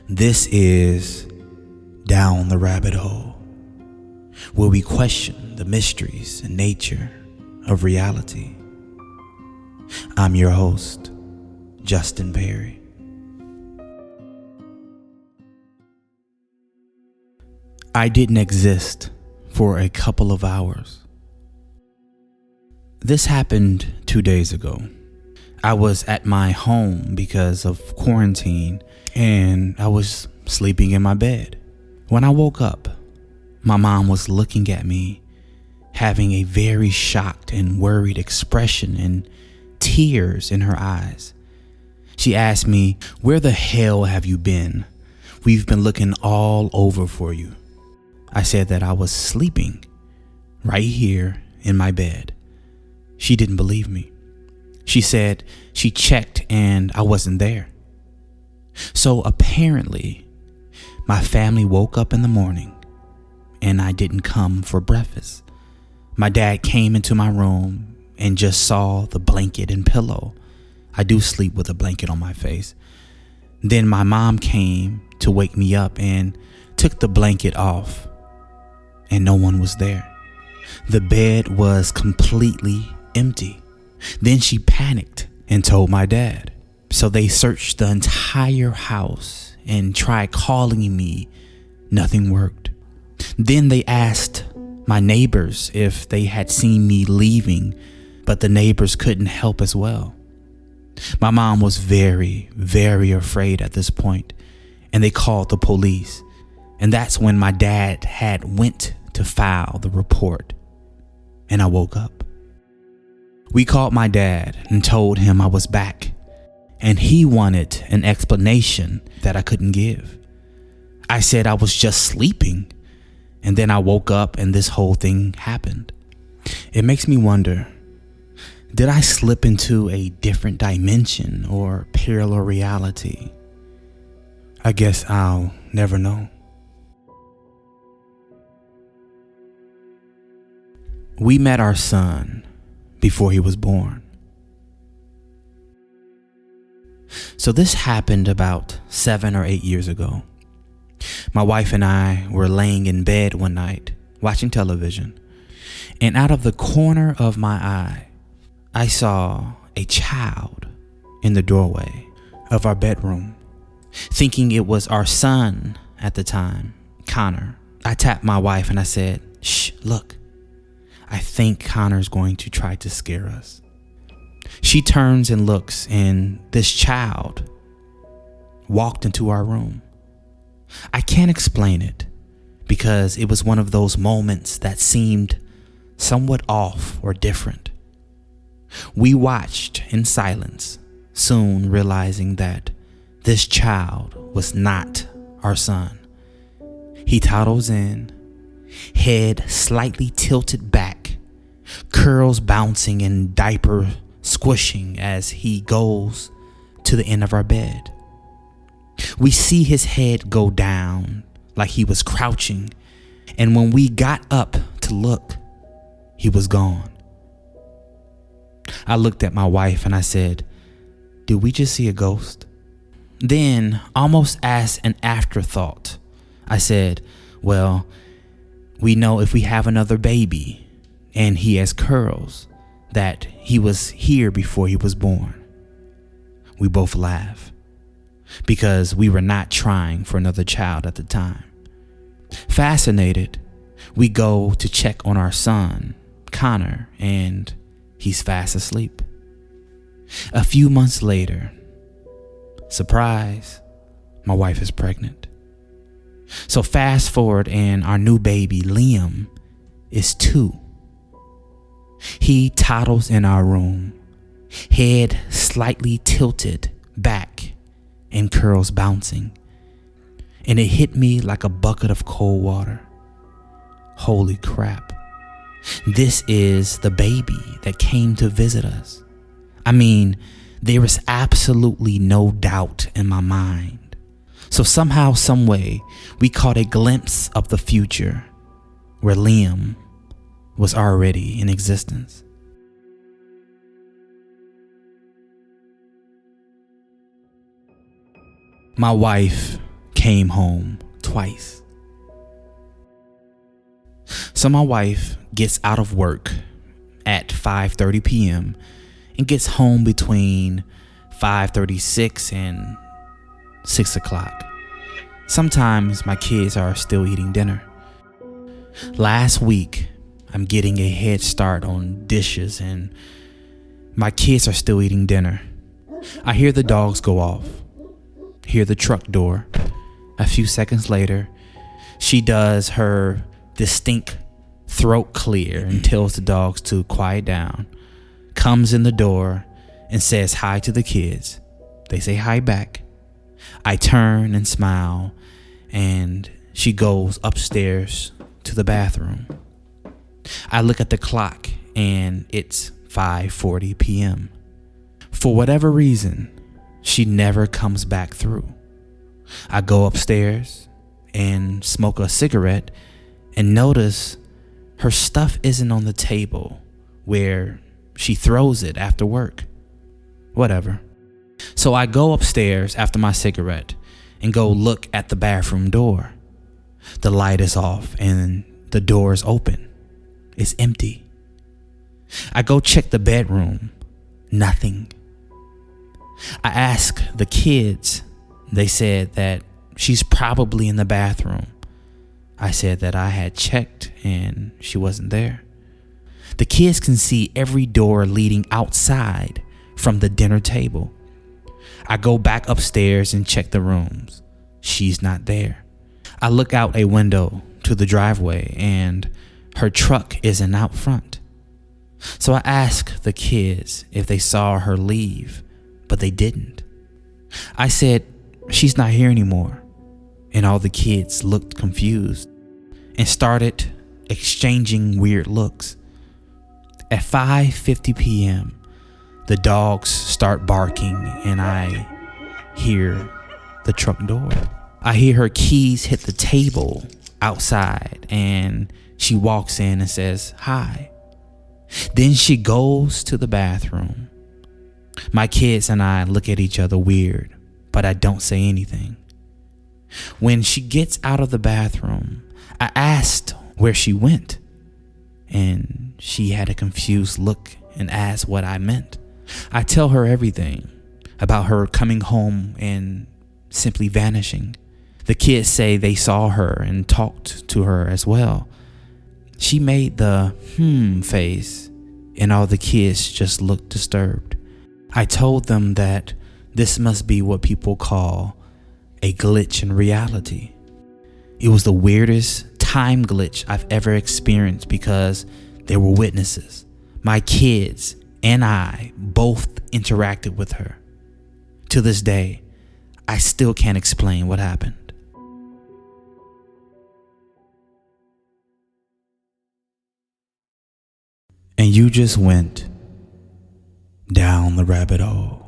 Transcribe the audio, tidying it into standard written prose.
This is Down the Rabbit Hole, where we question the mysteries and nature of reality. I'm your host, Justin Perry. I didn't exist for a couple of hours. This happened 2 days ago. I was at my home because of quarantine, and I was sleeping in my bed. When I woke up, my mom was looking at me, having a very shocked and worried expression and tears in her eyes. She asked me, "Where the hell have you been? We've been looking all over for you." I said that I was sleeping right here in my bed. She didn't believe me. She said she checked and I wasn't there. So apparently, my family woke up in the morning and I didn't come for breakfast. My dad came into my room and just saw the blanket and pillow. I do sleep with a blanket on my face. Then my mom came to wake me up and took the blanket off, and no one was there. The bed was completely empty. Then she panicked and told my dad. So they searched the entire house and tried calling me. Nothing worked. Then they asked my neighbors if they had seen me leaving, but the neighbors couldn't help as well. My mom was very, very afraid at this point, and they called the police. And that's when my dad had went to file the report, and I woke up. We called my dad and told him I was back, and he wanted an explanation that I couldn't give. I said I was just sleeping, and then I woke up and this whole thing happened. It makes me wonder, did I slip into a different dimension or parallel reality? I guess I'll never know. We met our son before he was born. So this happened about 7 or 8 years ago. My wife and I were laying in bed one night watching television, and out of the corner of my eye, I saw a child in the doorway of our bedroom. Thinking it was our son at the time, Connor, I tapped my wife and I said, "Shh, look. I think Connor's going to try to scare us." She turns and looks, and this child walked into our room. I can't explain it because it was one of those moments that seemed somewhat off or different. We watched in silence, soon realizing that this child was not our son. He toddles in, head slightly tilted back, curls bouncing and diaper squishing as he goes to the end of our bed. We see his head go down like he was crouching, and when we got up to look, he was gone. I looked at my wife and I said, "Did we just see a ghost?" Then, almost as an afterthought, I said, "Well, we know if we have another baby and he has curls, that he was here before he was born." We both laughed because we were not trying for another child at the time. Fascinated, we go to check on our son, Connor, and he's fast asleep. A few months later, surprise, my wife is pregnant. So fast forward, and our new baby, Liam, is 2. He toddles in our room, head slightly tilted back and curls bouncing. And it hit me like a bucket of cold water. Holy crap. This is the baby that came to visit us. I mean, there is absolutely no doubt in my mind. So somehow, some way, we caught a glimpse of the future where Liam was already in existence. My wife came home twice. So my wife gets out of work at 5:30 p.m. and gets home between 5:36 and 6 o'clock. Sometimes my kids are still eating dinner. Last week, I'm getting a head start on dishes and my kids are still eating dinner. I hear the dogs go off, hear the truck door. A few seconds later, she does her distinct throat clear and tells the dogs to quiet down, comes in the door and says hi to the kids. They say hi back. I turn and smile and she goes upstairs to the bathroom. I look at the clock and it's 5:40 p.m. For whatever reason, she never comes back through. I go upstairs and smoke a cigarette and notice her stuff isn't on the table where she throws it after work. Whatever. So I go upstairs after my cigarette and go look at the bathroom door. The light is off and the door is open. It's empty. I go check the bedroom. Nothing. I ask the kids. They said that she's probably in the bathroom. I said that I had checked and she wasn't there. The kids can see every door leading outside from the dinner table. I go back upstairs and check the rooms. She's not there. I look out a window to the driveway and her truck isn't out front. So I ask the kids if they saw her leave, but they didn't. I said, she's not here anymore. And all the kids looked confused and started exchanging weird looks. At 5:50 p.m., the dogs start barking and I hear the truck door. I hear her keys hit the table outside and she walks in and says, hi. Then she goes to the bathroom. My kids and I look at each other weird, but I don't say anything. When she gets out of the bathroom, I asked where she went, and she had a confused look and asked what I meant. I tell her everything about her coming home and simply vanishing. The kids say they saw her and talked to her as well. She made the face, and all the kids just looked disturbed. I told them that this must be what people call a glitch in reality. It was the weirdest time glitch I've ever experienced because there were witnesses. My kids and I both interacted with her. To this day, I still can't explain what happened. And you just went down the rabbit hole.